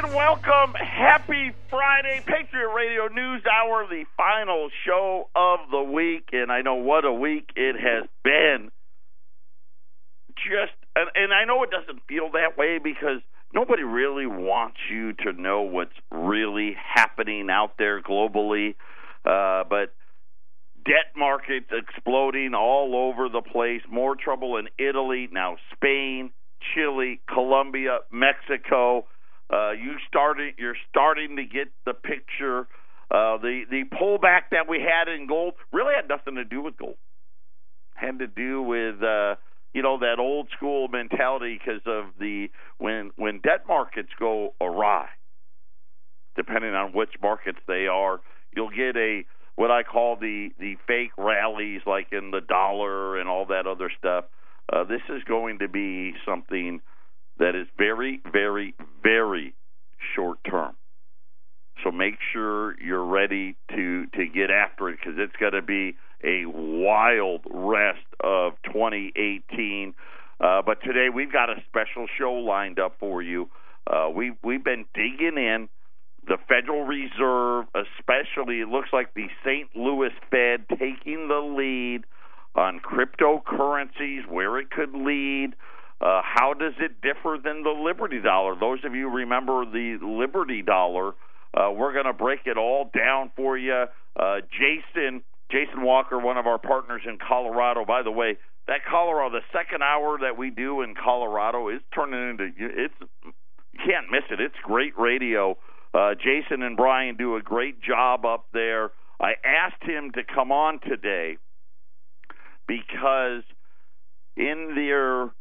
and welcome. Happy Friday, Patriot Radio News Hour, the final show of the week. And I know what a week it has been. And I know it doesn't feel that way because nobody really wants you to know what's really happening out there globally. But debt markets exploding all over the place. More trouble in Italy, now Spain, Chile, Colombia, Mexico. You're starting to get the picture. The pullback that we had in gold really had nothing to do with gold. Had to do with that old school mentality because of when debt markets go awry. Depending on which markets they are, you'll get what I call the fake rallies, like in the dollar and all that other stuff. This is going to be something that is very, very, very short term. So make sure you're ready to get after it because it's going to be a wild rest of 2018. But today we've got a special show lined up for you. We've been digging in. The Federal Reserve, especially, it looks like the St. Louis Fed taking the lead on cryptocurrencies, where it could lead. How does it differ than the Liberty Dollar? Those of you remember the Liberty Dollar, we're going to break it all down for you. Jason Walker, one of our partners in Colorado. By the way, that Colorado, the second hour that we do in Colorado is turning into, you can't miss it. It's great radio. Jason and Brian do a great job up there. I asked him to come on today because in the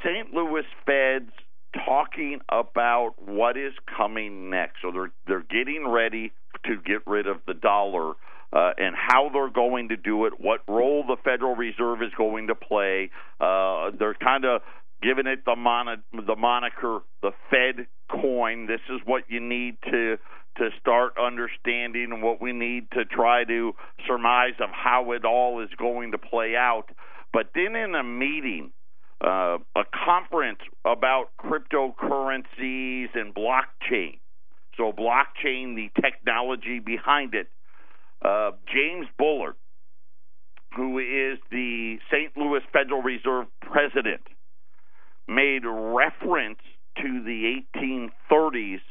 St. Louis Feds talking about what is coming next. So they're getting ready to get rid of the dollar and how they're going to do it, what role the Federal Reserve is going to play. They're kind of giving it the moniker, the Fed coin. This is what you need to start understanding and what we need to try to surmise of how it all is going to play out. But then in a meeting, a conference about cryptocurrencies and blockchain. So blockchain, the technology behind it. James Bullard, who is the St. Louis Federal Reserve president, made reference to the 1830s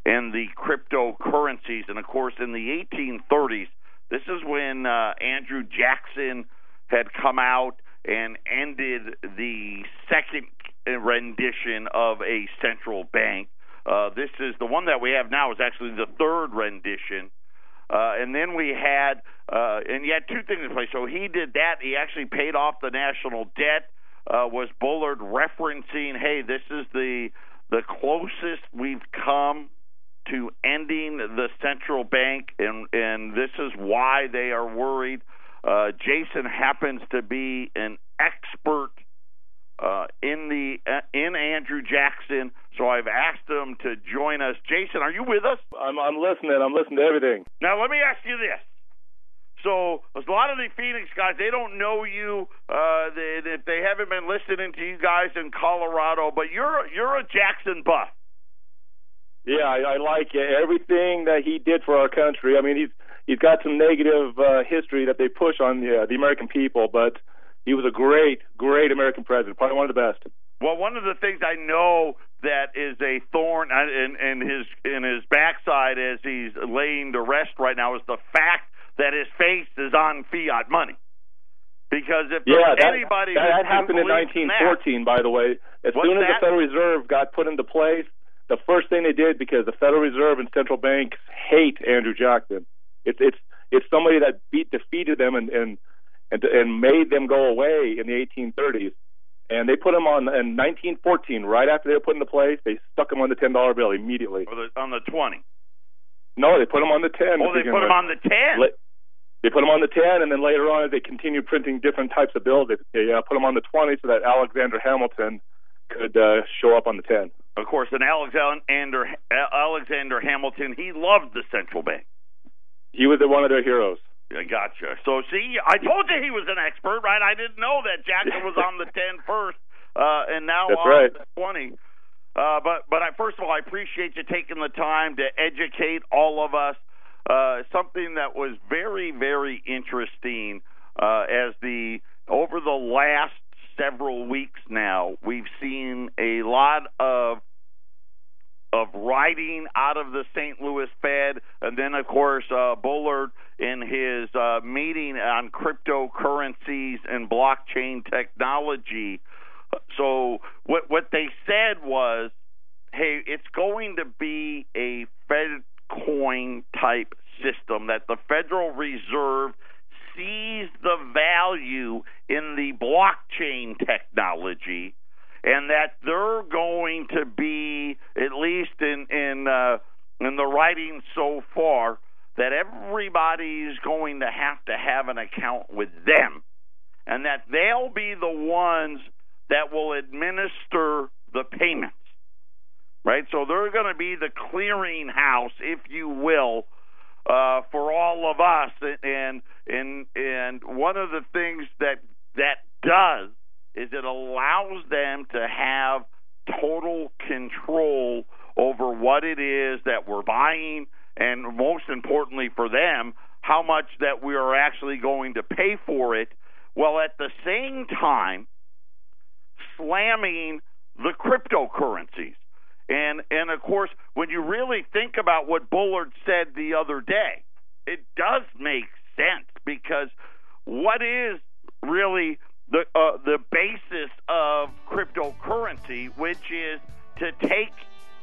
and the cryptocurrencies. And, of course, in the 1830s, this is when Andrew Jackson had come out and ended the second rendition of a central bank. This is the one that we have now is actually the third rendition. And then we had and you had two things in place. So he did that. He actually paid off the national debt. Was Bullard referencing, hey, this is the closest we've come to ending the central bank, and this is why they are worried. Jason happens to be an expert in Andrew Jackson, so I've asked him to join us. Jason, are you with us? I'm listening. I'm listening to everything. Now, let me ask you this. So a lot of the Phoenix guys, they don't know you. They haven't been listening to you guys in Colorado, but you're a Jackson buff. Yeah, I like everything that he did for our country. I mean, he's got some negative history that they push on the American people, but he was a great American president, probably one of the best. Well, one of the things I know that is a thorn in his backside as he's laying to rest right now is the fact that his face is on fiat money. Because if anybody... That happened in 1914, by the way. As soon as the Federal Reserve got put into place, the first thing they did, because the Federal Reserve and central banks hate Andrew Jackson. It's somebody that defeated them and made them go away in the 1830s. And they put him on in 1914, right after they were put into place. They stuck him on the $10 bill immediately. On the 20. No, they put him on the 10. Oh, they put him on the 10? They put him on the 10, and then later on they continued printing different types of bills. They put him on the 20 so that Alexander Hamilton could show up on the 10. Of course, and Alexander Hamilton, he loved the central bank. He was one of their heroes. I gotcha. So, see, I told you he was an expert, right? I didn't know that Jackson was on the 10 first, and now That's on right. the 20. But first of all, I appreciate you taking the time to educate all of us. Something that was very, very interesting over the last several weeks now, we've seen a lot of writing out of the St. Louis Fed, and then, of course, Bullard in his meeting on cryptocurrencies and blockchain technology. So what they said was, hey, it's going to be a Fed coin type system that the Federal Reserve sees the value in the blockchain technology, and that they're going to be, at least in the writing so far, that everybody's going to have an account with them, and that they'll be the ones that will administer the payments, right? So they're going to be the clearinghouse, if you will, for all of us. And one of the things that does is it allows them to have total control over what it is that we're buying, and most importantly for them, how much that we are actually going to pay for it, while at the same time slamming the cryptocurrencies. And of course, when you really think about what Bullard said the other day, it does make sense, because what is really the basis of cryptocurrency, which is to take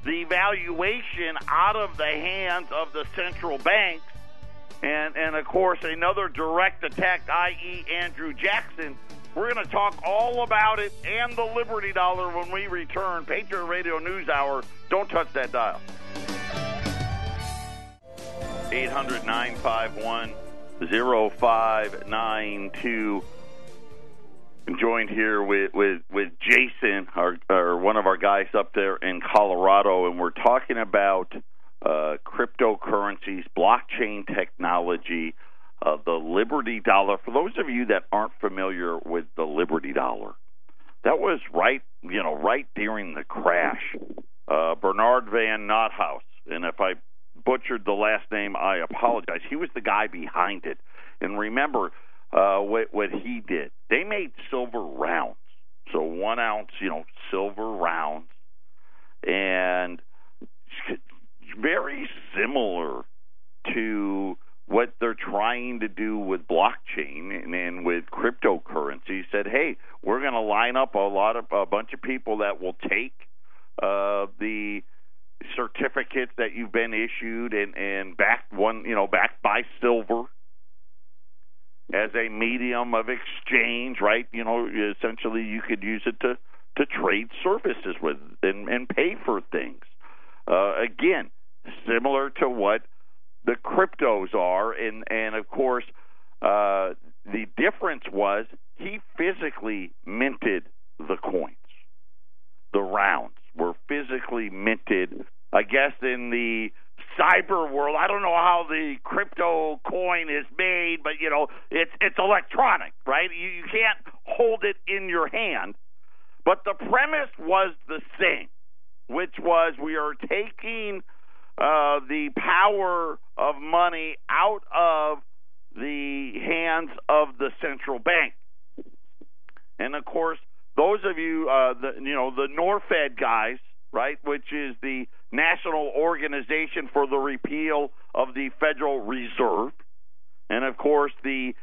the valuation out of the hands of the central banks, and of course another direct attack, i.e. Andrew Jackson. We're going to talk all about it and the Liberty Dollar when we return. Patriot Radio News Hour. Don't touch that dial. 800-951-0592. I'm joined here with Jason, our one of our guys up there in Colorado, and we're talking about cryptocurrencies, blockchain technology, the Liberty Dollar. For those of you that aren't familiar with the Liberty Dollar, that was right during the crash. Bernard Van Nothaus, and if I butchered the last name, I apologize. He was the guy behind it. And remember what he did. They made silver rounds, so 1 ounce, silver rounds, and very similar to what they're trying to do with blockchain and with cryptocurrency. Said, hey, we're going to line up a bunch of people that will take the certificates that you've been issued and backed by silver as a medium of exchange, right? Essentially you could use it to trade services with and pay for things. Again, similar to what the cryptos are, and of course, the difference was he physically minted the coins. The rounds were physically minted. I guess in the cyber world, I don't know how the crypto coin is made, but it's electronic, right? You can't hold it in your hand. But the premise was the same, which was we are taking the power of money out of the hands of the central bank. And of course, those of you, the NorFed guys, right, which is the National Organization for the Repeal of the Federal Reserve, and of course the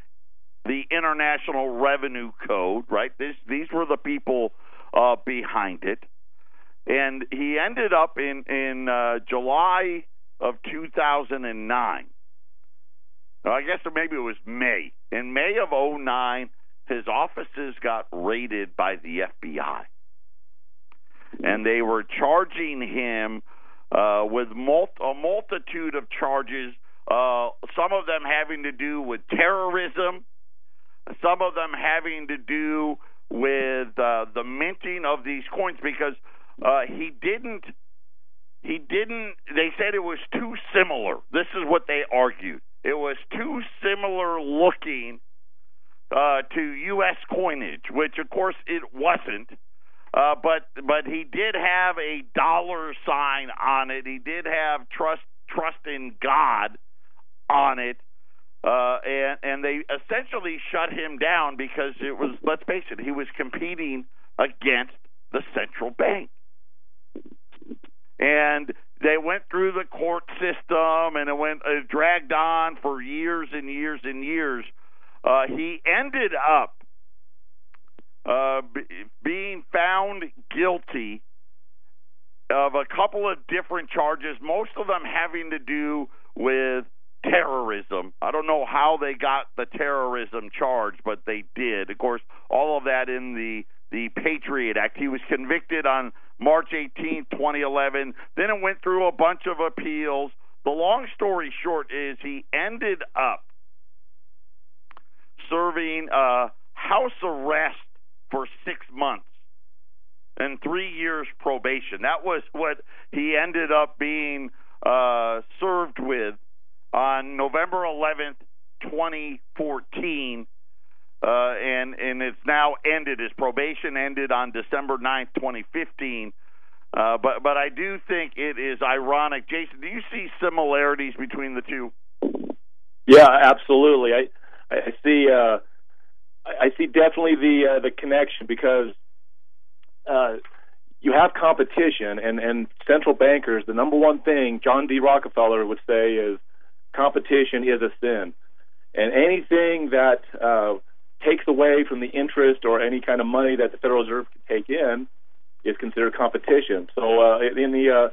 International Revenue Code, right? These were the people behind it. And he ended up in July of 2009. I guess maybe it was May. In May of 2009, his offices got raided by the FBI. And they were charging him with a multitude of charges, some of them having to do with terrorism, some of them having to do with the minting of these coins, because he didn't, they said it was too similar. This is what they argued. It was too similar looking to U.S. coinage, which, of course, it wasn't. But he did have a dollar sign on it. He did have trust in God on it. And they essentially shut him down because it was, let's face it, he was competing against the central bank. And they went through the court system, and it dragged on for years and years and years. He ended up being found guilty of a couple of different charges, most of them having to do with terrorism. I don't know how they got the terrorism charge, but they did. Of course, all of that in the Patriot Act. He was convicted on March 18, 2011. Then it went through a bunch of appeals. The long story short is he ended up serving house arrest for 6 months and 3 years probation. That was what he ended up being served with on November 11th, 2014, and it's now ended. His probation ended on December 9th, 2015. But I do think it is ironic. Jason, do you see similarities between the two? Yeah, absolutely. I see. I see definitely the connection because you have competition, and central bankers. The number one thing John D. Rockefeller would say is competition is a sin, and anything that takes away from the interest or any kind of money that the Federal Reserve can take in is considered competition. So in the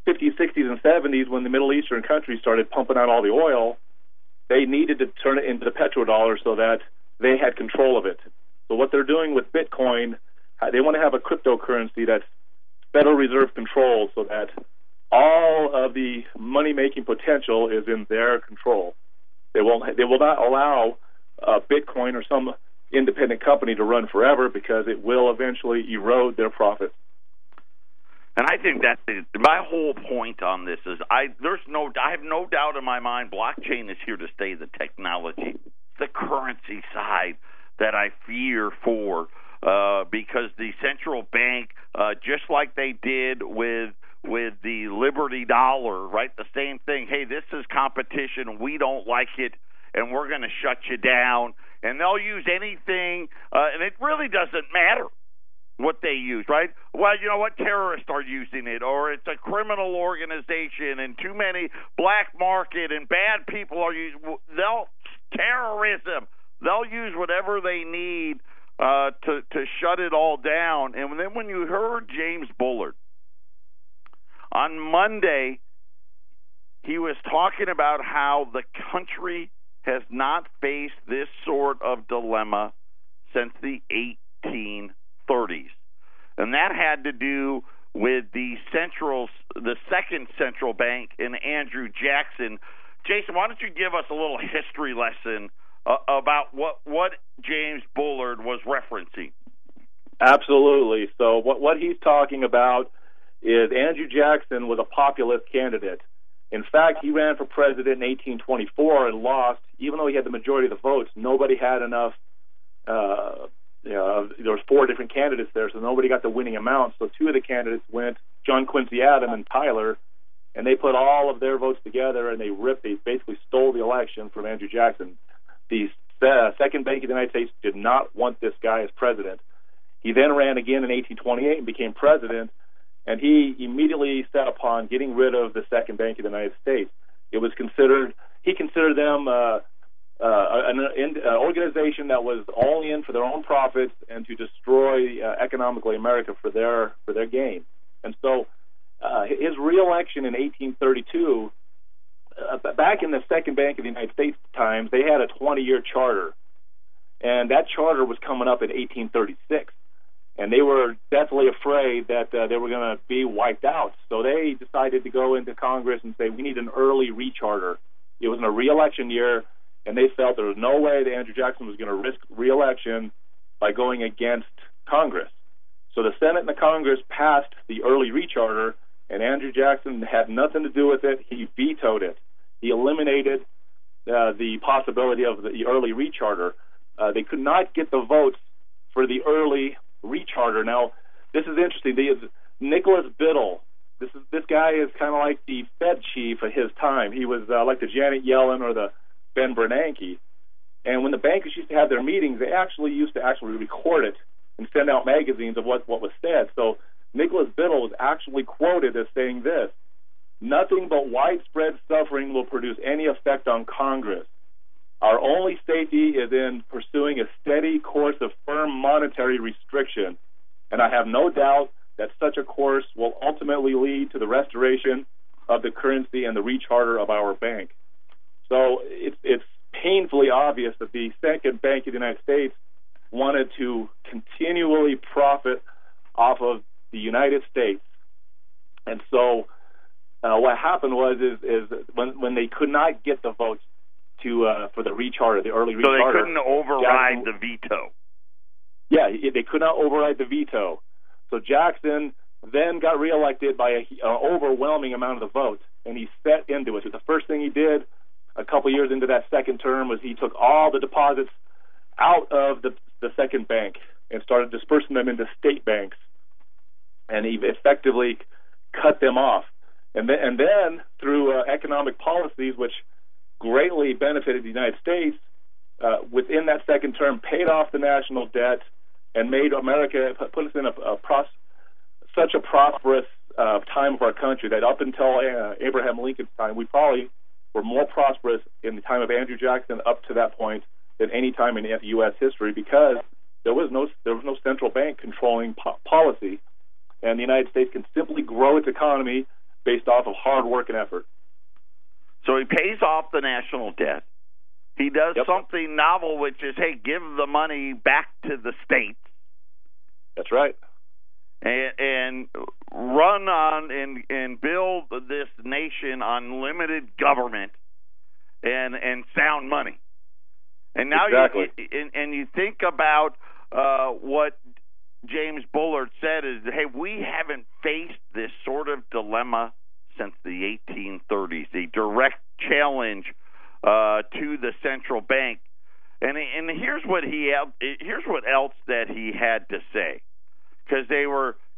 50s, 60s, and 70s, when the Middle Eastern countries started pumping out all the oil, they needed to turn it into the petrodollar so that they had control of it. So what they're doing with Bitcoin, they want to have a cryptocurrency that's Federal Reserve controlled so that all of the money-making potential is in their control. They will not allow Bitcoin or some independent company to run forever because it will eventually erode their profits. And I think that's my whole point on this is I have no doubt in my mind blockchain is here to stay. The technology, the currency side that I fear for because the central bank, just like they did with the Liberty Dollar, right? The same thing. Hey, this is competition. We don't like it, and we're going to shut you down. And they'll use anything, and it really doesn't matter what they use, right? Well, you know what? Terrorists are using it, or it's a criminal organization, and too many black market and bad people are using. Terrorism. They'll use whatever they need to shut it all down. And then when you heard James Bullard on Monday, he was talking about how the country has not faced this sort of dilemma since the 1830s. And that had to do with the second central bank in Andrew Jackson. Jason, why don't you give us a little history lesson about what James Bullard was referencing? Absolutely. So what he's talking about is Andrew Jackson was a populist candidate. In fact, he ran for president in 1824 and lost. Even though he had the majority of the votes, nobody had enough. There was 4 different candidates there, so nobody got the winning amount. So 2 of the candidates went, John Quincy Adams and Tyler, and they put all of their votes together, and they basically stole the election from Andrew Jackson. The Second Bank of the United States did not want this guy as president. He then ran again in 1828 and became president, and he immediately set upon getting rid of the Second Bank of the United States. He considered them an organization that was only in for their own profits and to destroy economically America for their gain. And so his reelection in 1832, back in the Second Bank of the United States times, they had a 20-year charter, and that charter was coming up in 1836. And they were deathly afraid that they were going to be wiped out. So they decided to go into Congress and say, we need an early recharter. It was in a re-election year, and they felt there was no way that Andrew Jackson was going to risk re-election by going against Congress. So the Senate and the Congress passed the early recharter, and Andrew Jackson had nothing to do with it. He vetoed it. He eliminated the possibility of the early recharter. They could not get the votes for the early recharter. Now, this is interesting. Nicholas Biddle. This guy is kind of like the Fed chief at his time. He was like the Janet Yellen or the Ben Bernanke. And when the bankers used to have their meetings, they used to record it and send out magazines of what was said. So Nicholas Biddle was actually quoted as saying this: "Nothing but widespread suffering will produce any effect on Congress. Our only safety is in pursuing a steady course of firm monetary restriction, and I have no doubt that such a course will ultimately lead to the restoration of the currency and the recharter of our bank." So it's painfully obvious that the second bank of the United States wanted to continually profit off of the United States. And so what happened was when they could not get the votes for the recharter, the early recharter. So they couldn't override the veto. Yeah, they could not override the veto. So Jackson then got reelected by an overwhelming amount of the vote, and he set into it. So the first thing he did a couple years into that second term was he took all the deposits out of the second bank and started dispersing them into state banks, and he effectively cut them off. And then through economic policies, which greatly benefited the United States, within that second term, paid off the national debt and made America, put us in such a prosperous time of our country that up until Abraham Lincoln's time, we probably were more prosperous in the time of Andrew Jackson up to that point than any time in U.S. history, because there was no central bank controlling policy, and the United States can simply grow its economy based off of hard work and effort. So he pays off the national debt. He does something novel, which is, hey, give the money back to the states. That's right. And run on and build this nation on limited government and sound money. And now you think about what James Bullard said is, hey, we haven't faced this sort of dilemma since the 1830s, the direct challenge to the central bank. And here's what else that he had to say, because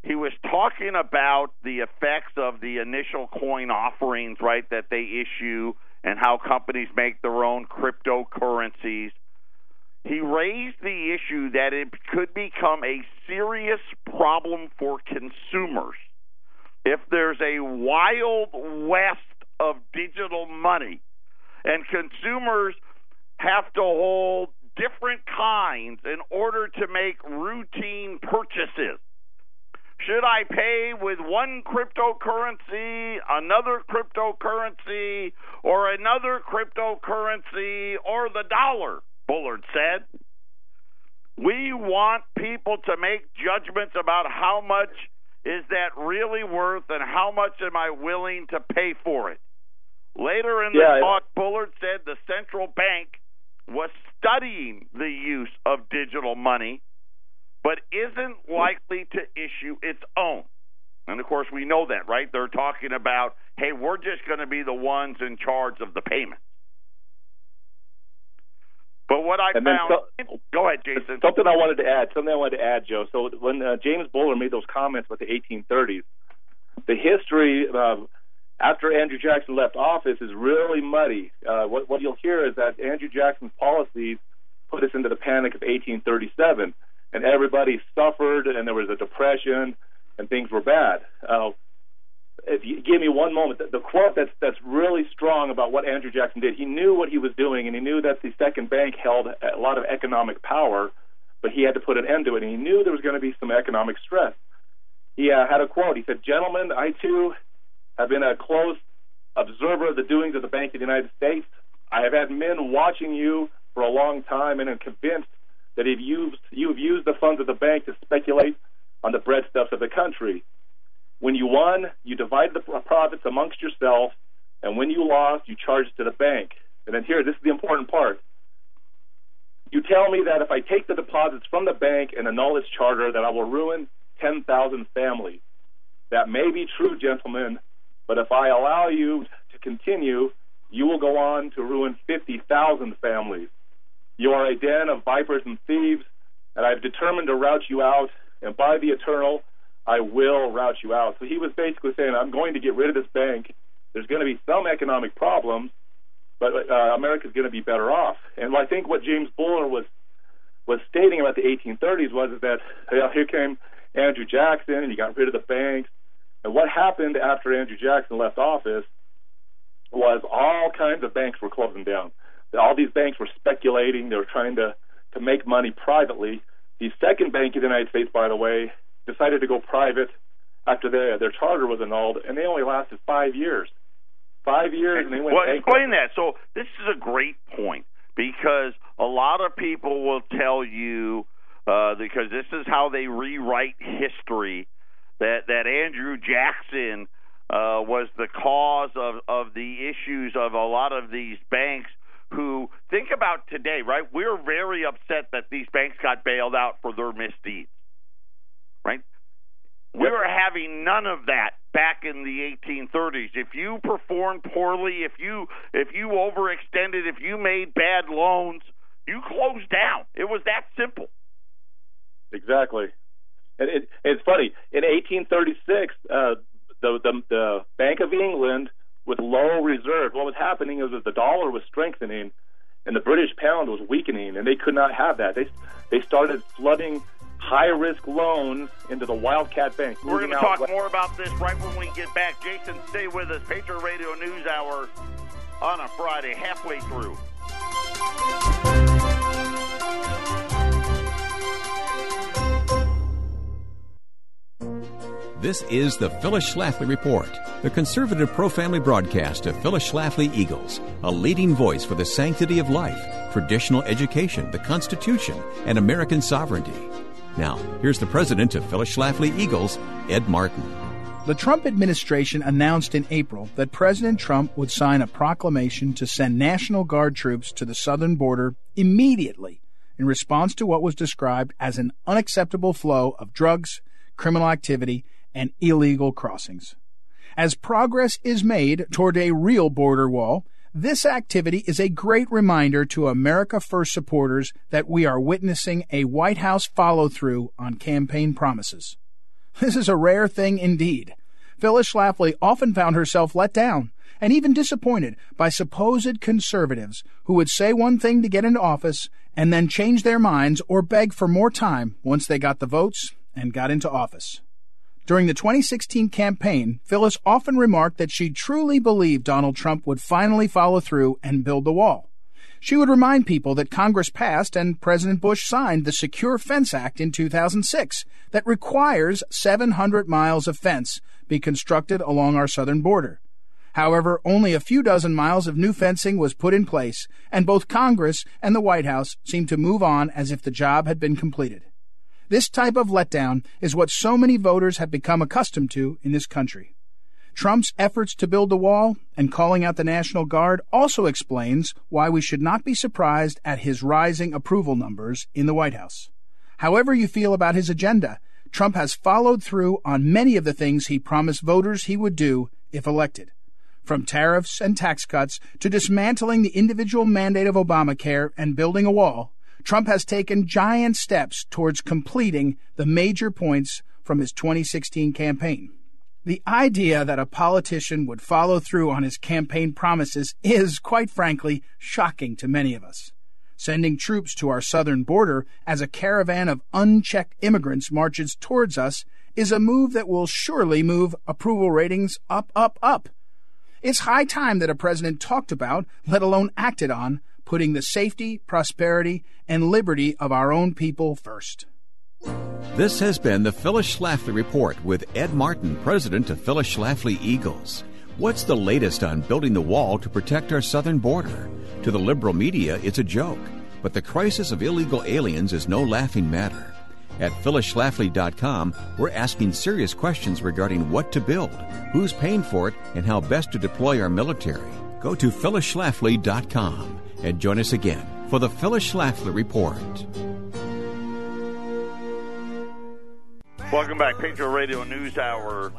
he was talking about the effects of the initial coin offerings, right, that they issue, and how companies make their own cryptocurrencies. He raised the issue that it could become a serious problem for consumers if there's a wild west of digital money and consumers have to hold different kinds in order to make routine purchases. Should I pay with one cryptocurrency, another cryptocurrency, or another cryptocurrency, or the dollar? Bullard said. We want people to make judgments about how much is that really worth and how much am I willing to pay for it. Later in the talk, Bullard said the central bank was studying the use of digital money, but isn't likely to issue its own. And, of course, we know that, right? They're talking about, hey, we're just going to be the ones in charge of the payment. But what I found... go ahead, Jason. Something I wanted to add, Joe. So when James Bullard made those comments about the 1830s, the history after Andrew Jackson left office is really muddy. What you'll hear is that Andrew Jackson's policies put us into the panic of 1837, and everybody suffered, and there was a depression, and things were bad. If you give me one moment, the quote that's really strong about what Andrew Jackson did, he knew what he was doing, and he knew that the second bank held a lot of economic power, but he had to put an end to it, and he knew there was going to be some economic stress. He had a quote. He said, "Gentlemen, I too have been a close observer of the doings of the Bank of the United States. I have had men watching you for a long time and am convinced that you've used the funds of the bank to speculate on the breadstuffs of the country. When you won, you divided the profits amongst yourself, and when you lost, you charged to the bank." And then here, this is the important part. "You tell me that if I take the deposits from the bank and annul its charter, that I will ruin 10,000 families. That may be true, gentlemen, but if I allow you to continue, you will go on to ruin 50,000 families. You are a den of vipers and thieves, and I have determined to rout you out, and by the eternal, I will route you out. So he was basically saying, I'm going to get rid of this bank. There's going to be some economic problems, but America's going to be better off. And I think what James Buller was stating about the 1830s was that here came Andrew Jackson, and he got rid of the banks. And what happened after Andrew Jackson left office was all kinds of banks were closing down. All these banks were speculating. They were trying to make money privately. The second bank in the United States, by the way, decided to go private after their charter was annulled, and they only lasted 5 years. 5 years, and they went bankrupt. Explain that. So this is a great point, because a lot of people will tell you, because this is how they rewrite history, that Andrew Jackson was the cause of the issues of a lot of these banks who, think about today, right? We're very upset that these banks got bailed out for their misdeeds, right? We were having none of that back in the 1830s. If you performed poorly, if you overextended, if you made bad loans, you closed down. It was that simple. Exactly. And it's funny. In 1836, the Bank of England, with low reserves, what was happening is that the dollar was strengthening and the British pound was weakening, and they could not have that. They started flooding high-risk loans into the Wildcat Bank. We're going to talk more about this right when we get back. Jason, stay with us. Patriot Radio News Hour on a Friday, halfway through. This is the Phyllis Schlafly Report, the conservative pro-family broadcast of Phyllis Schlafly Eagles, a leading voice for the sanctity of life, traditional education, the Constitution, and American sovereignty. Now, here's the president of Phyllis Schlafly Eagles, Ed Martin. The Trump administration announced in April that President Trump would sign a proclamation to send National Guard troops to the southern border immediately in response to what was described as an unacceptable flow of drugs, criminal activity, and illegal crossings. As progress is made toward a real border wall, this activity is a great reminder to America First supporters that we are witnessing a White House follow-through on campaign promises. This is a rare thing indeed. Phyllis Schlafly often found herself let down and even disappointed by supposed conservatives who would say one thing to get into office and then change their minds or beg for more time once they got the votes and got into office. During the 2016 campaign, Phyllis often remarked that she truly believed Donald Trump would finally follow through and build the wall. She would remind people that Congress passed and President Bush signed the Secure Fence Act in 2006 that requires 700 miles of fence be constructed along our southern border. However, only a few dozen miles of new fencing was put in place, and both Congress and the White House seemed to move on as if the job had been completed. This type of letdown is what so many voters have become accustomed to in this country. Trump's efforts to build the wall and calling out the National Guard also explains why we should not be surprised at his rising approval numbers in the White House. However you feel about his agenda, Trump has followed through on many of the things he promised voters he would do if elected. From tariffs and tax cuts to dismantling the individual mandate of Obamacare and building a wall, Trump has taken giant steps towards completing the major points from his 2016 campaign. The idea that a politician would follow through on his campaign promises is, quite frankly, shocking to many of us. Sending troops to our southern border as a caravan of unchecked immigrants marches towards us is a move that will surely move approval ratings up, up, up. It's high time that a president talked about, let alone acted on, putting the safety, prosperity, and liberty of our own people first. This has been the Phyllis Schlafly Report with Ed Martin, president of Phyllis Schlafly Eagles. What's the latest on building the wall to protect our southern border? To the liberal media, it's a joke, but the crisis of illegal aliens is no laughing matter. At phyllisschlafly.com, we're asking serious questions regarding what to build, who's paying for it, and how best to deploy our military. Go to phyllisschlafly.com and join us again for the Phyllis Schlafly Report. Welcome back, Patriot Radio News Hour.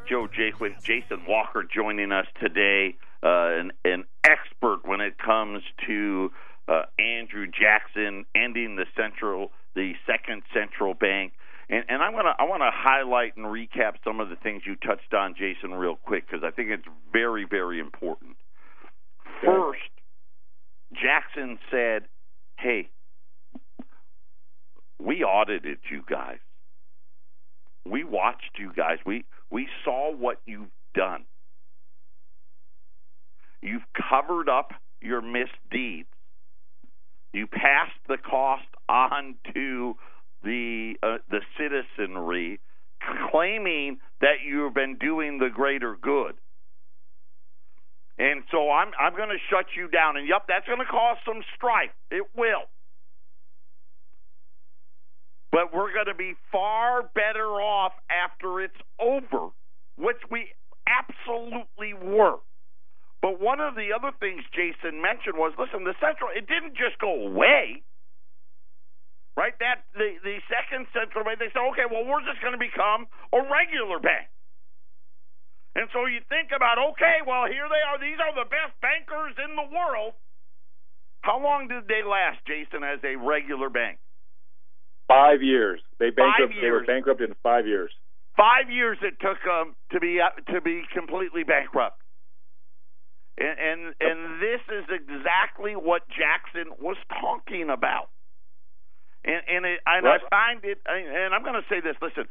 Joe Jaquith, Jason Walker joining us today, an expert when it comes to Andrew Jackson ending the Second Central Bank. And I want to highlight and recap some of the things you touched on, Jason, real quick, because I think it's very, very important. First, Jackson said, hey, we audited you guys. We watched you guys. We saw what you've done. You've covered up your misdeeds. You passed the cost on to the citizenry, claiming that you've been doing the greater good. And so I'm going to shut you down. And, yep, that's going to cause some strife. It will. But we're going to be far better off after it's over, which we absolutely were. But one of the other things Jason mentioned was, listen, the central, it didn't just go away, right? That the second central bank, they said, okay, well, we're just going to become a regular bank. And so you think about, okay, well, here they are. These are the best bankers in the world. How long did they last, Jason, as a regular bank? 5 years. They were bankrupt in 5 years. 5 years it took them to be completely bankrupt. And this is exactly what Jackson was talking about. And I find it, and I'm going to say this, listen,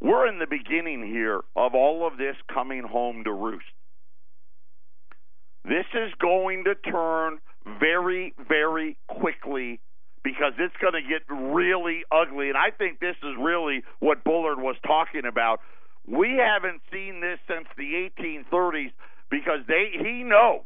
we're in the beginning here of all of this coming home to roost. This is going to turn very, very quickly because it's going to get really ugly. And I think this is really what Bullard was talking about. We haven't seen this since the 1830s because he knows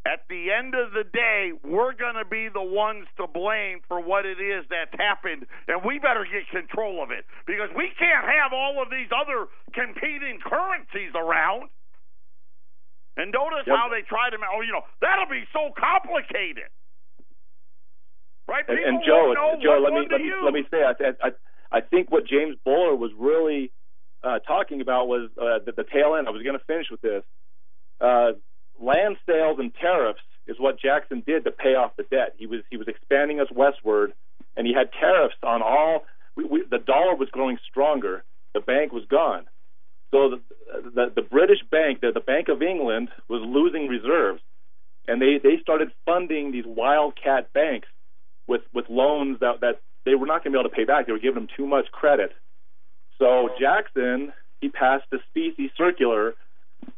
at the end of the day, we're going to be the ones to blame for what it is that's happened, and we better get control of it because we can't have all of these other competing currencies around. And notice how they try to, that'll be so complicated. Right? And Joe, let me say, I think what James Bullard was really talking about was the tail end. I was going to finish with this. Land sales and tariffs is what Jackson did to pay off the debt. He was expanding us westward, and he had tariffs on all. The dollar was growing stronger. The bank was gone. So the British bank, the Bank of England, was losing reserves, and they started funding these wildcat banks with loans that they were not going to be able to pay back. They were giving them too much credit. So Jackson, he passed the Specie Circular,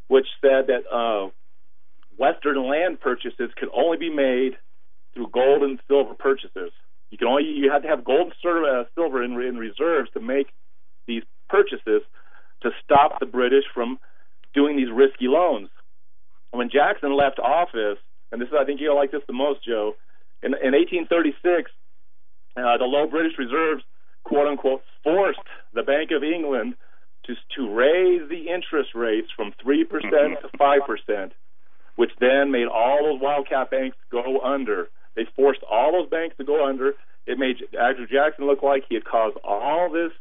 which said that Western land purchases could only be made through gold and silver purchases. You had to have gold and silver in reserves to make these purchases to stop the British from doing these risky loans. When Jackson left office, and I think you'll like this the most, Joe, in 1836, the low British reserves, quote unquote, forced the Bank of England to raise the interest rates from 3% to 5%, which then made all those wildcat banks go under. They forced all those banks to go under. It made Andrew Jackson look like he had caused all this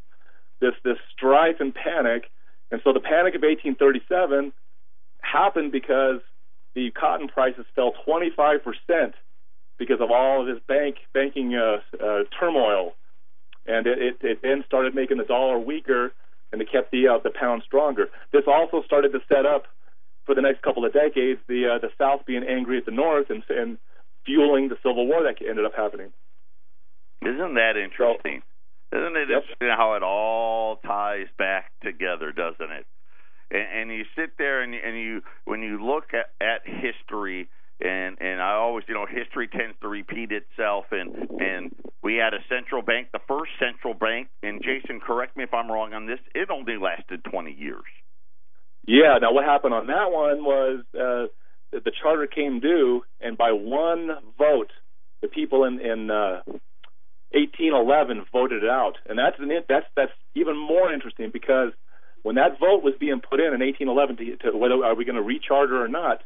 strife and panic. And so the Panic of 1837 happened because the cotton prices fell 25% because of all of this banking turmoil. And it then started making the dollar weaker, and it kept the pound stronger. This also started to set up, for the next couple of decades, the South being angry at the North and fueling the Civil War that ended up happening. Isn't that interesting? Isn't it interesting how it all ties back together, doesn't it? And you sit there and you when you look at history, and I always, history tends to repeat itself, and we had a central bank, the first central bank, and Jason, correct me if I'm wrong on this, it only lasted 20 years. Yeah, now what happened on that one was the charter came due, and by one vote, the people in 1811 voted it out, and that's even more interesting because when that vote was being put in 1811 to whether are we going to recharter or not,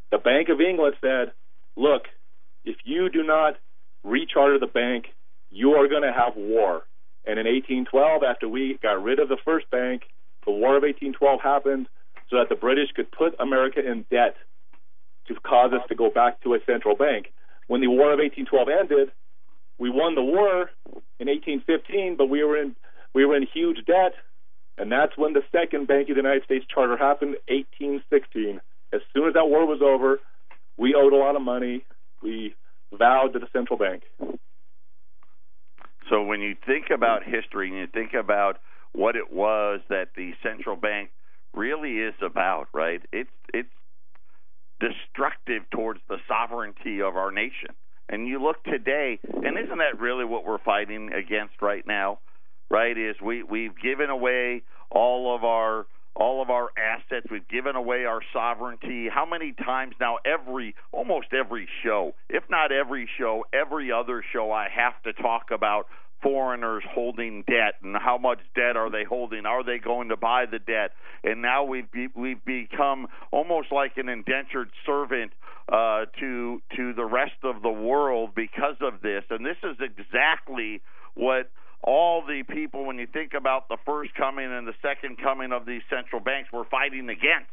the Bank of England said, look, if you do not recharter the bank, you are going to have war. And in 1812, after we got rid of the first bank, the War of 1812 happened so that the British could put America in debt to cause us to go back to a central bank. When the War of 1812 ended, we won the war in 1815, but we were in huge debt, and that's when the second Bank of the United States charter happened, 1816. As soon as that war was over, we owed a lot of money. We vowed to the central bank. So when you think about history and you think about what it was that the central bank really is about, right? It's destructive towards the sovereignty of our nation. And you look today, and isn't that really what we're fighting against right now? Right? Is we've given away all of our assets. We've given away our sovereignty. How many times now? Almost every show, if not every show, every other show, I have to talk about foreigners holding debt and how much debt are they holding? Are they going to buy the debt? And now we've become almost like an indentured servant to the rest of the world because of this. And this is exactly what all the people, when you think about the first coming and the second coming of these central banks, were fighting against.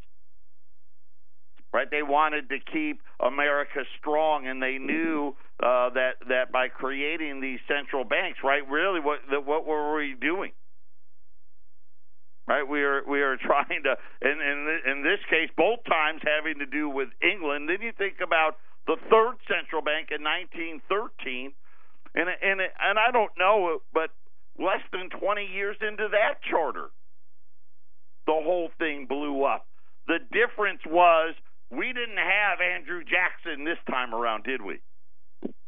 Right? They wanted to keep America strong, and they knew that by creating these central banks, right? Really, what were we doing? Right? We are trying to, in this case, both times having to do with England. Then you think about the third central bank in 1913, and I don't know, but less than 20 years into that charter, the whole thing blew up. The difference was we didn't have Andrew Jackson this time around, did we?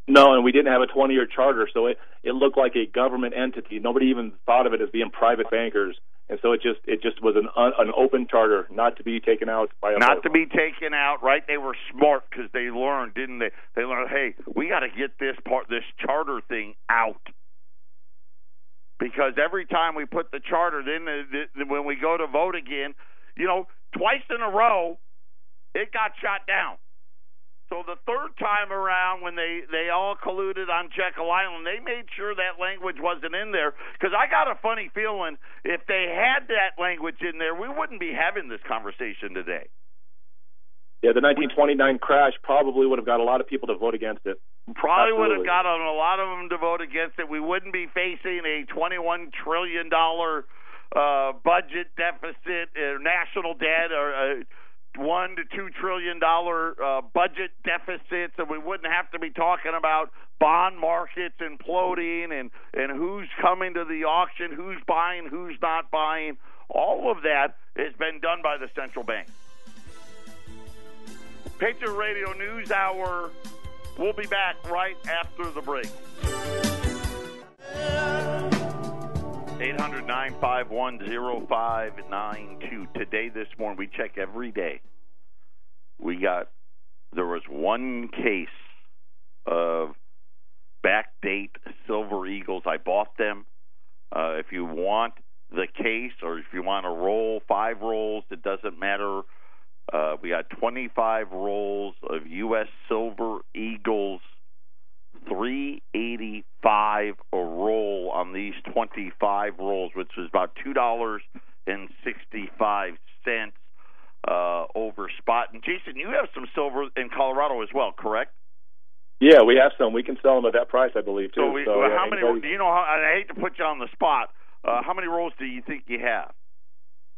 No, and we didn't have a 20-year charter, so it looked like a government entity. Nobody even thought of it as being private bankers, and so it just was an open charter, not to be taken out by a Not to be taken out, right? They were smart because they learned, didn't they? They learned, hey, we got to get this charter thing out. Because every time we put the charter, then when we go to vote again, twice in a row, it got shot down. So the third time around, when they all colluded on Jekyll Island, they made sure that language wasn't in there. Because I got a funny feeling if they had that language in there, we wouldn't be having this conversation today. Yeah, the 1929 crash probably would have got a lot of people to vote against it. Probably Absolutely. would have got a lot of them to vote against it. We wouldn't be facing a $21 trillion budget deficit, national debt, or $1 to $2 trillion budget deficits, and we wouldn't have to be talking about bond markets imploding and who's coming to the auction, who's buying, who's not buying. All of that has been done by the central bank. Patriot Radio News Hour. We'll be back right after the break. 800-951-0592. Today, this morning, we check every day. There was one case of backdate Silver Eagles. I bought them. If you want the case or if you want to roll 5 rolls, it doesn't matter. We got 25 rolls of U.S. Silver Eagles, $3.85 a roll on these 25 rolls, which is about $2.65 over spot. And Jason, you have some silver in Colorado as well, correct? Yeah, we have some. We can sell them at that price, I believe, too. How many? Do you know? I hate to put you on the spot. How many rolls do you think you have?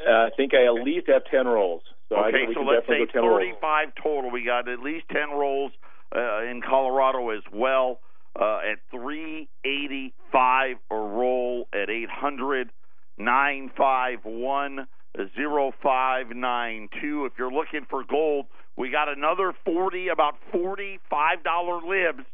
I think I at least have 10 rolls. So okay, so let's say 35 total. We got at least 10 rolls in Colorado as well at $3.85 a roll at 800-951-0592. If you're looking for gold, we got another about $45 libs.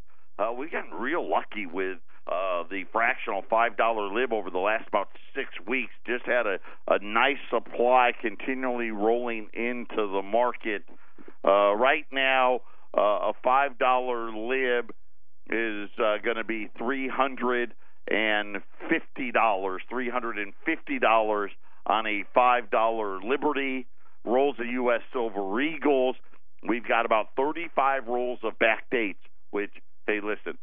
We've gotten real lucky with the fractional $5 lib over the last about 6 weeks. Just had a nice supply continually rolling into the market. Right now, a $5 lib is going to be $350 on a $5 Liberty. Rolls of U.S. Silver Eagles. We've got about 35 rolls of back dates, which, hey, listen,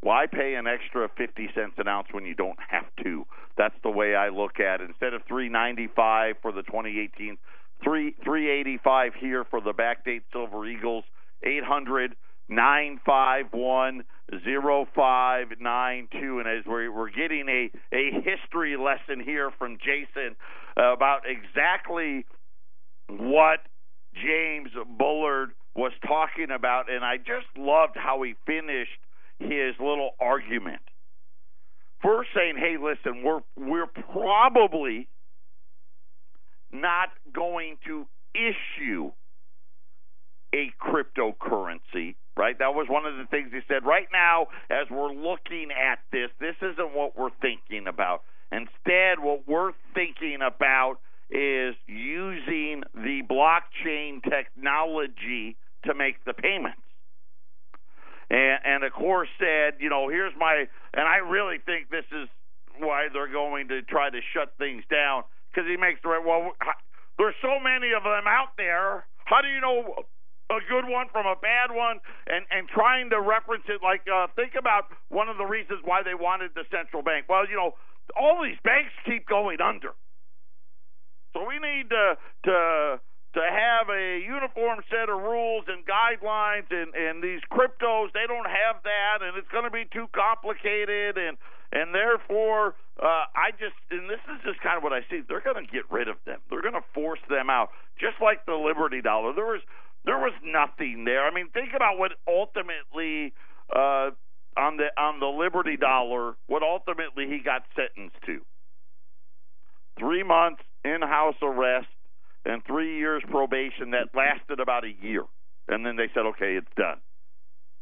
why pay an extra 50 cents an ounce when you don't have to? That's the way I look at it. Instead of $3.95 for the 2018, $3.85 here for the backdate Silver Eagles. 800-951-0592. 888-951-0592. And as we're getting a history lesson here from Jason about exactly what James Bullard was talking about, and I just loved how he finished his little argument. First saying, hey, listen, we're probably not going to issue a cryptocurrency, right? That was one of the things he said. Right now, as we're looking at this isn't what we're thinking about. Instead, what we're thinking about is using the blockchain technology to make the payments. And of course said, here's my, and I really think this is why they're going to try to shut things down, because he makes the right, well, there's so many of them out there. How do you know a good one from a bad one? And trying to reference it like, think about one of the reasons why they wanted the central bank. Well, all these banks keep going under. So we need to have a uniform set of rules and guidelines, and these cryptos, they don't have that, and it's going to be too complicated, and therefore, and this is just kind of what I see, they're going to get rid of them. They're going to force them out, just like the Liberty Dollar. There was nothing there. I mean, think about what ultimately on the Liberty Dollar, what ultimately he got sentenced to. 3 months in-house arrest and 3 years probation that lasted about a year. And then they said, okay, it's done.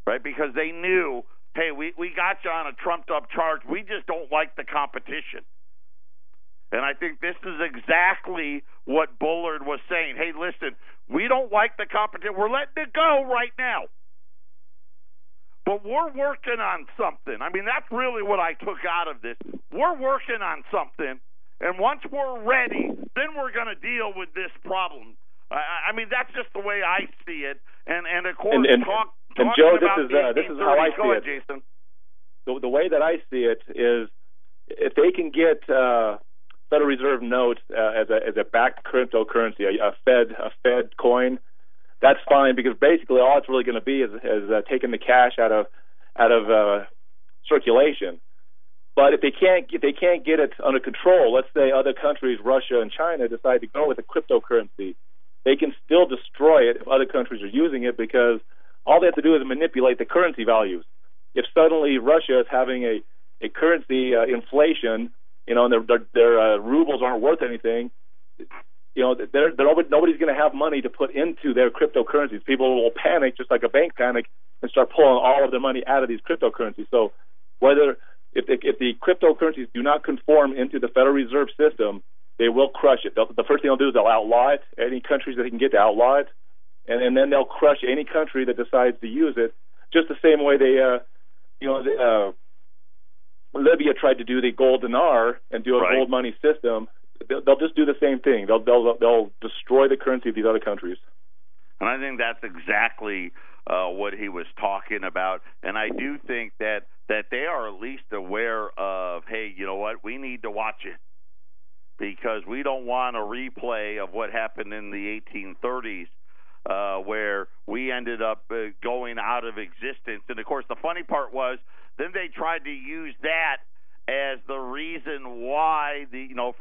Right? Because they knew, hey, we got you on a trumped-up charge. We just don't like the competition. And I think this is exactly what Bullard was saying. Hey, listen, we don't like the competition. We're letting it go right now. But we're working on something. I mean, that's really what I took out of this. We're working on something. And once we're ready, then we're going to deal with this problem. I mean, that's just the way I see it. And of course, and Joe, this is how I see ahead, it. Jason. The way that I see it is, if they can get Federal Reserve notes as a backed cryptocurrency, a Fed coin, that's fine, because basically all it's really going to be is taking the cash out of circulation. But if they can't get it under control, let's say other countries, Russia and China, decide to go with a cryptocurrency, they can still destroy it if other countries are using it, because all they have to do is manipulate the currency values. If suddenly Russia is having a currency inflation, and their rubles aren't worth anything, nobody's going to have money to put into their cryptocurrencies. People will panic, just like a bank panic, and start pulling all of their money out of these cryptocurrencies. So if the cryptocurrencies do not conform into the Federal Reserve system, they will crush it. The first thing they'll do is they'll outlaw it. Any countries that they can get to outlaw it, and then they'll crush any country that decides to use it. Just the same way Libya tried to do the gold dinar and do a gold money system. They'll just do the same thing. They'll destroy the currency of these other countries. And I think that's exactly what he was talking about. And I do think that they are at least aware of, hey, you know what, we need to watch it, because we don't want a replay of what happened in the 1830s where we ended up going out of existence. And, of course, the funny part was then they tried to use that as the reason why it was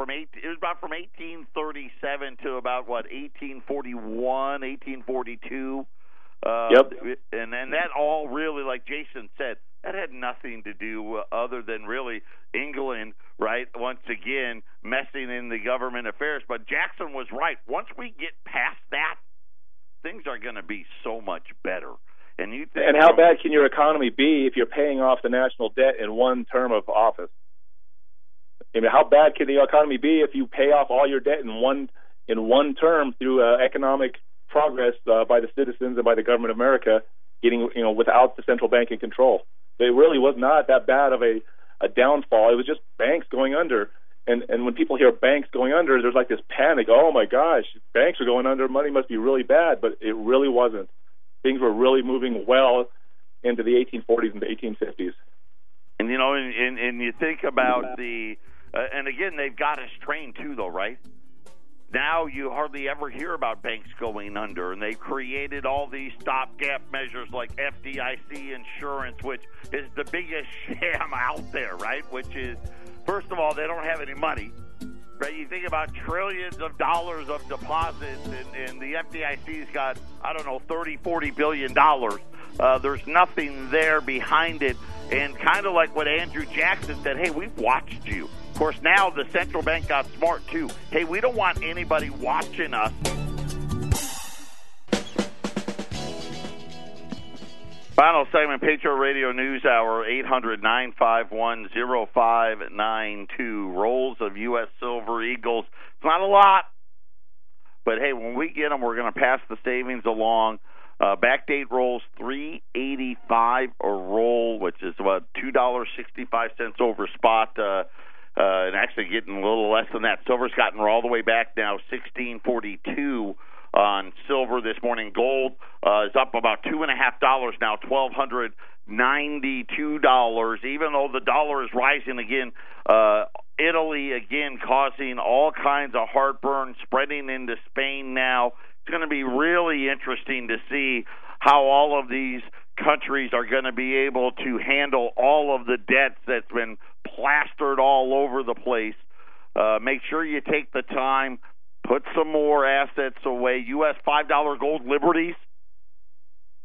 about from 1837 to about 1841, 1842. Yep. And then that all really, like Jason said, that had nothing to do other than really England, right, once again messing in the government affairs. But Jackson was right. Once we get past that, things are going to be so much better. And how bad can your economy be if you're paying off the national debt in one term of office? I mean, how bad can the economy be if you pay off all your debt in one term through economic progress by the citizens and by the government of America, without the central bank in control? It really was not that bad of a downfall. It was just banks going under. And when people hear banks going under, there's like this panic. Oh my gosh, banks are going under. Money must be really bad, but it really wasn't. Things were really moving well into the 1840s and the 1850s. And and you think about and again, they've got us trained too, though, right? Now you hardly ever hear about banks going under, and they created all these stopgap measures like FDIC insurance, which is the biggest sham out there, right? Which is, first of all, they don't have any money. Right? You think about trillions of dollars of deposits, and the FDIC's got, I don't know, $30, $40 billion. There's nothing there behind it. And kind of like what Andrew Jackson said, hey, we've watched you. Of course, now the central bank got smart, too. Hey, we don't want anybody watching us. Final segment, Patriot Radio News Hour, 800-951-0592. Rolls of U.S. Silver Eagles. It's not a lot, but, hey, when we get them, we're going to pass the savings along. Backdate rolls $3.85 a roll, which is about $2.65 over spot, and actually getting a little less than that. Silver's gotten all the way back now, $16.42 on silver this morning. Gold is up about $2.50 now, $1,292. Even though the dollar is rising again, Italy again causing all kinds of heartburn, spreading into Spain now. It's going to be really interesting to see how all of these countries are going to be able to handle all of the debts that's been plastered all over the place. Make sure you take the time, put some more assets away. U.S. $5 gold liberties,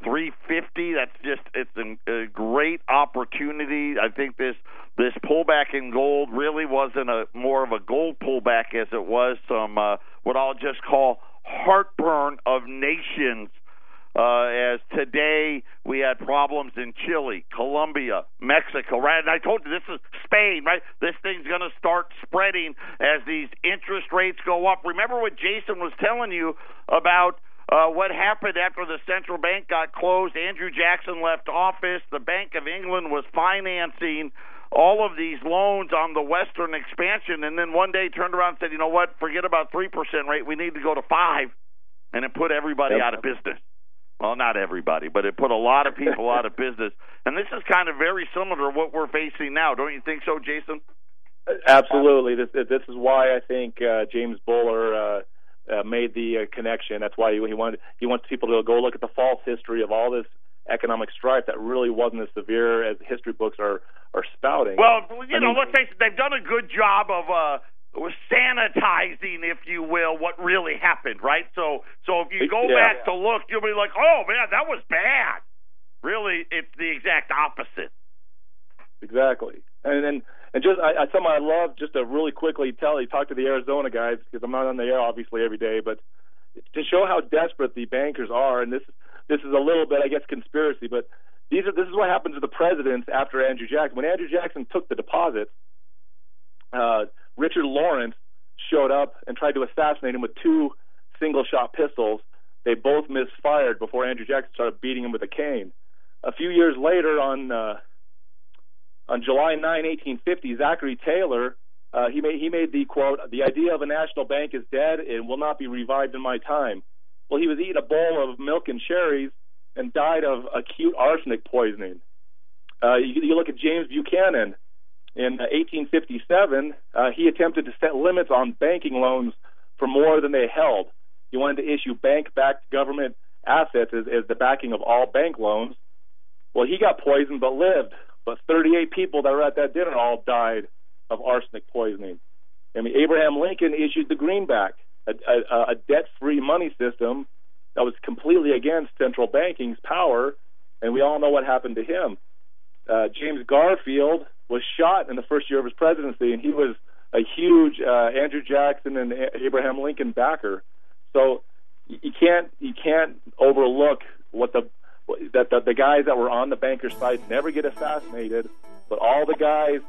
$3.50. That's just, it's a great opportunity. I think this pullback in gold really wasn't more of a gold pullback as it was some what I'll just call heartburn of nations. As today we had problems in Chile, Colombia, Mexico, right? And I told you this is Spain, right? This thing's going to start spreading as these interest rates go up. Remember what Jason was telling you about what happened after the central bank got closed? Andrew Jackson left office. The Bank of England was financing all of these loans on the Western expansion, and then one day turned around and said, you know what, forget about 3% rate, we need to go to 5%, and it put everybody out of business. Well, not everybody, but it put a lot of people out of business. And this is kind of very similar to what we're facing now. Don't you think so, Jason? Absolutely. This is why I think James Buller made the connection. That's why he wants people to go look at the false history of all this economic strife that really wasn't as severe as history books are spouting. Well, let's face it, they've done a good job of sanitizing, if you will, what really happened, right? So if you go back to look, you'll be like, oh, man, that was bad. Really, it's the exact opposite. Exactly. And just something I love, just to really quickly talk to the Arizona guys, because I'm not on the air, obviously, every day, but to show how desperate the bankers are, and this is a little bit, I guess, conspiracy, but this is what happened to the presidents after Andrew Jackson. When Andrew Jackson took the deposits, Richard Lawrence showed up and tried to assassinate him with 2 single-shot pistols. They both misfired before Andrew Jackson started beating him with a cane. A few years later, on July 9, 1850, Zachary Taylor, he made the quote, "The idea of a national bank is dead and will not be revived in my time." Well, he was eating a bowl of milk and cherries and died of acute arsenic poisoning. You look at James Buchanan. In 1857, he attempted to set limits on banking loans for more than they held. He wanted to issue bank-backed government assets as the backing of all bank loans. Well, he got poisoned but lived. But 38 people that were at that dinner all died of arsenic poisoning. I mean, Abraham Lincoln issued the greenback, a debt-free money system that was completely against central banking's power, and we all know what happened to him. James Garfield was shot in the first year of his presidency, and he was a huge Andrew Jackson and Abraham Lincoln backer. So you can't overlook that the guys that were on the banker's side never get assassinated, but all the guys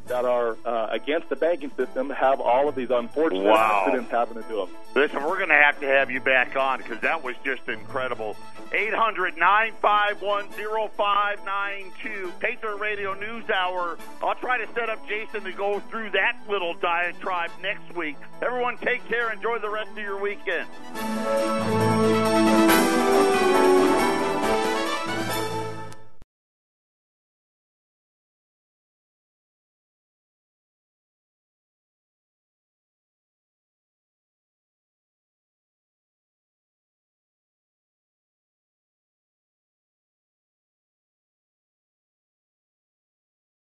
that are against the banking system have all of these unfortunate accidents happening to them. Listen, we're going to have you back on because that was just incredible. 800-951-0592, Patriot Radio News Hour. I'll try to set up Jason to go through that little diatribe next week. Everyone take care. Enjoy the rest of your weekend.